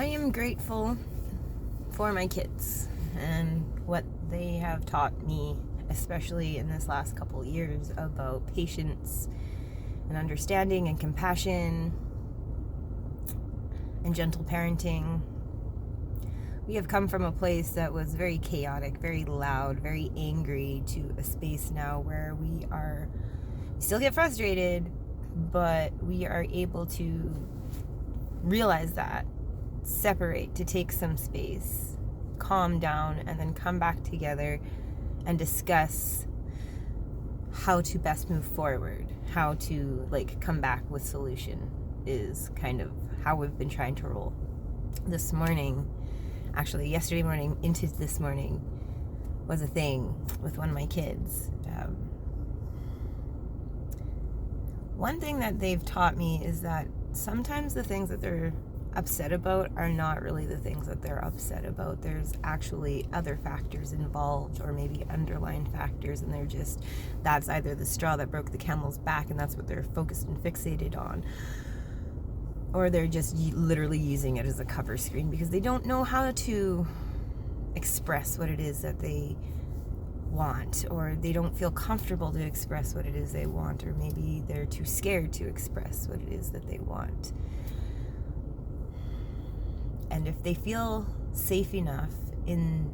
I am grateful for my kids and what they have taught me, especially in this last couple years, about patience and understanding and compassion and gentle parenting. We have come from a place that was very chaotic, very loud, very angry, to a space now where we still get frustrated, but we are able to realize that, separate, to take some space, calm down, and then come back together and discuss how to best move forward, how to come back with solution, is kind of how we've been trying to roll. This morning, actually yesterday morning into this morning, was a thing with one of my kids. One thing that they've taught me is that sometimes the things that they're upset about are not really the things that they're upset about. There's actually other factors involved, or maybe underlying factors, and that's either the straw that broke the camel's back and that's what they're focused and fixated on, or they're just literally using it as a cover screen because they don't know how to express what it is that they want, or they don't feel comfortable to express what it is they want, or maybe they're too scared to express what it is that they want. And if they feel safe enough in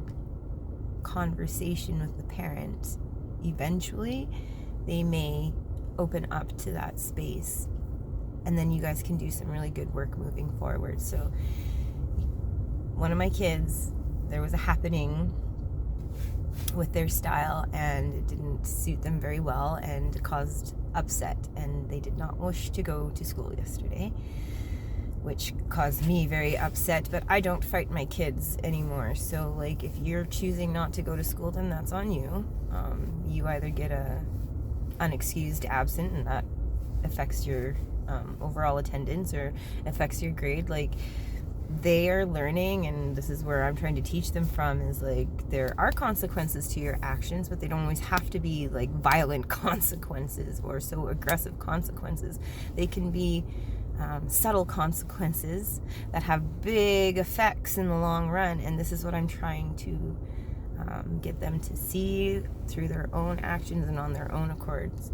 conversation with the parent, eventually they may open up to that space, and then you guys can do some really good work moving forward. So one of my kids, there was a happening with their style and it didn't suit them very well and caused upset, and they did not wish to go to school yesterday, which caused me very upset. But I don't fight my kids anymore, so if you're choosing not to go to school, then that's on you. You either get a unexcused absent, and that affects your overall attendance or affects your grade. They are learning, and this is where I'm trying to teach them from, is there are consequences to your actions, but they don't always have to be violent consequences or so aggressive consequences. They can be subtle consequences that have big effects in the long run, and this is what I'm trying to get them to see through their own actions and on their own accords.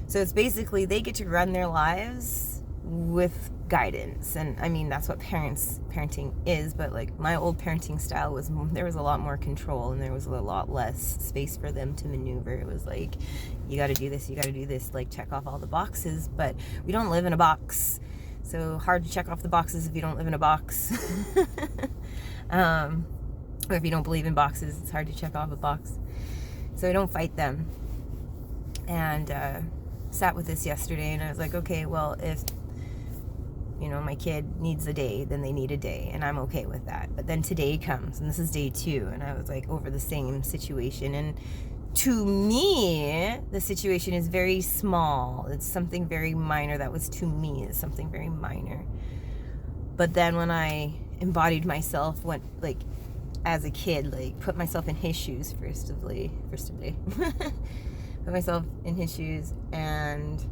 So it's basically they get to run their lives with guidance, and I mean that's what parenting is. But my old parenting style there was a lot more control, and there was a lot less space for them to maneuver. It was you got to do this, check off all the boxes, but we don't live in a box, so hard to check off the boxes if you don't live in a box. Or if you don't believe in boxes, it's hard to check off a box. So I don't fight them. And sat with this yesterday, and I was okay, well, if my kid needs a day, then they need a day, and I'm okay with that. But then today comes, and this is day 2, and I was over the same situation, and to me the situation is very small. It's something very minor. That was, to me, is something very minor. But then when I embodied myself, as a kid, put myself in his shoes first of day put myself in his shoes, and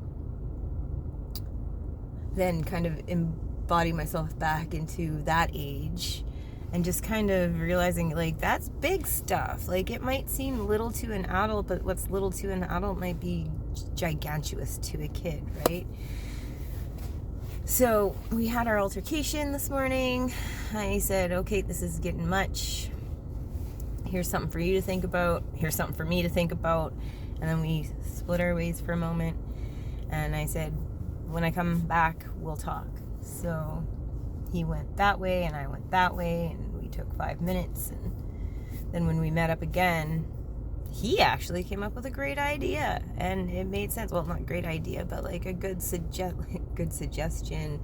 then kind of embody myself back into that age, and just kind of realizing that's big stuff. It might seem little to an adult, but what's little to an adult might be gigantuous to a kid, right? So we had our altercation this morning. I said, okay, this is getting much. Here's something for you to think about. Here's something for me to think about. And then we split our ways for a moment. And I said, when I come back, we'll talk. So he went that way and I went that way, and we took 5 minutes. And then when we met up again, he actually came up with a great idea, and it made sense. Well, not great idea, but a good suggestion.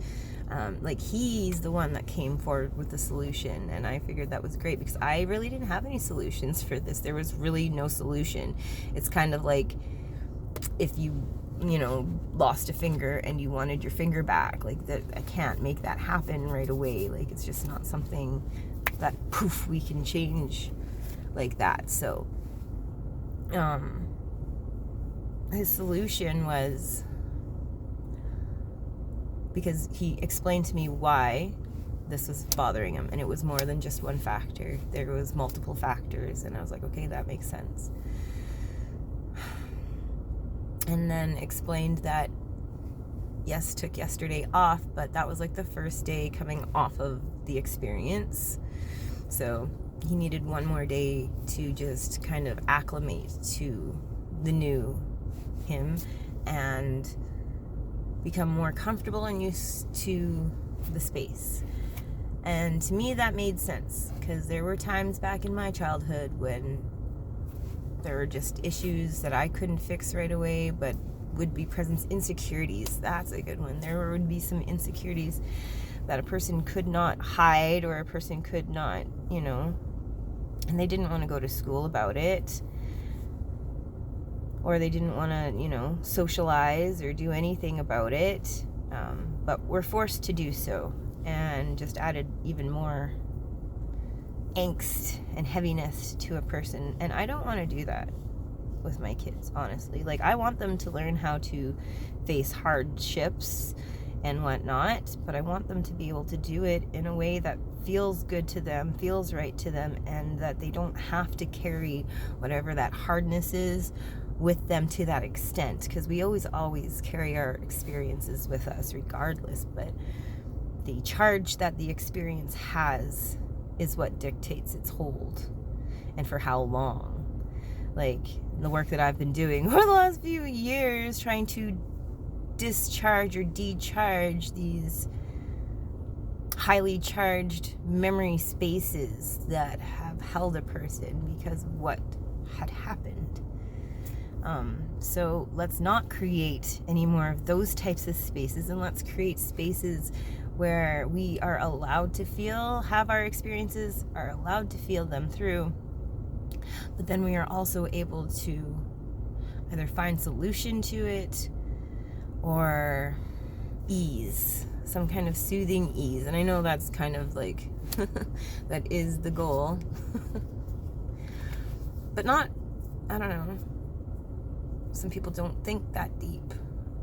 He's the one that came forward with the solution, and I figured that was great because I really didn't have any solutions for this. There was really no solution. It's kind of if you lost a finger and you wanted your finger back, that I can't make that happen right away. It's just not something that poof we can change like that. So his solution was, because he explained to me why this was bothering him, and it was more than just one factor. There was multiple factors, and I was like, okay, that makes sense. And then explained that yes, took yesterday off, but that was like the first day coming off of the experience, so he needed one more day to just kind of acclimate to the new him and become more comfortable and used to the space. And to me that made sense, because there were times back in my childhood when there were just issues that I couldn't fix right away, but would be present. Insecurities, that's a good one. There would be some insecurities that a person could not hide, or a person could not, and they didn't want to go to school about it, or they didn't want to, socialize or do anything about it, but were forced to do so, and just added even more angst and heaviness to a person. And I don't want to do that with my kids, honestly. Like, I want them to learn how to face hardships and whatnot, but I want them to be able to do it in a way that feels good to them, feels right to them, and that they don't have to carry whatever that hardness is with them to that extent, because we always carry our experiences with us regardless, but the charge that the experience has is what dictates its hold and for how long. Like, the work that I've been doing over the last few years, trying to discharge or decharge these highly charged memory spaces that have held a person because of what had happened. So let's not create any more of those types of spaces, and let's create spaces where we are allowed to have our experiences, are allowed to feel them through, but then we are also able to either find solution to it or ease, some kind of soothing ease. And I know that's kind of like that is the goal. But not, I don't know, some people don't think that deep,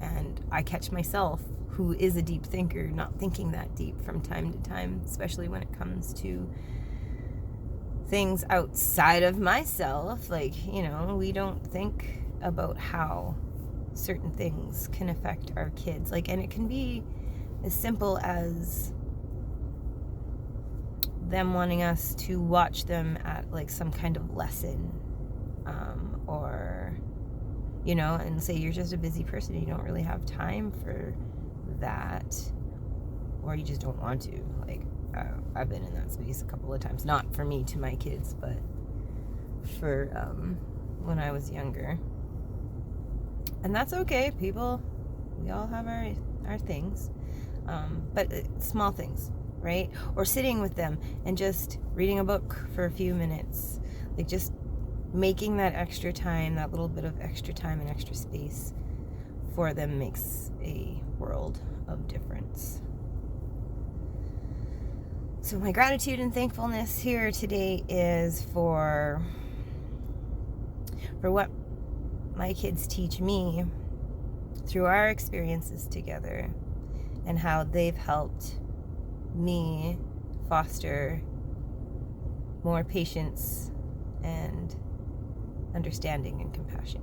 and I catch myself, who is a deep thinker, not thinking that deep from time to time, especially when it comes to things outside of myself. Like, we don't think about how certain things can affect our kids. Like, and it can be as simple as them wanting us to watch them at like some kind of lesson, or and say you're just a busy person, you don't really have time for that, or you just don't want to. Like, I've been in that space a couple of times, not for me to my kids, but for when I was younger. And that's okay, people. We all have our things, but small things, right? Or sitting with them and just reading a book for a few minutes, like just making that extra time, that little bit of extra time and extra space for them makes a world of difference. So my gratitude and thankfulness here today is for what my kids teach me through our experiences together, and how they've helped me foster more patience and understanding and compassion.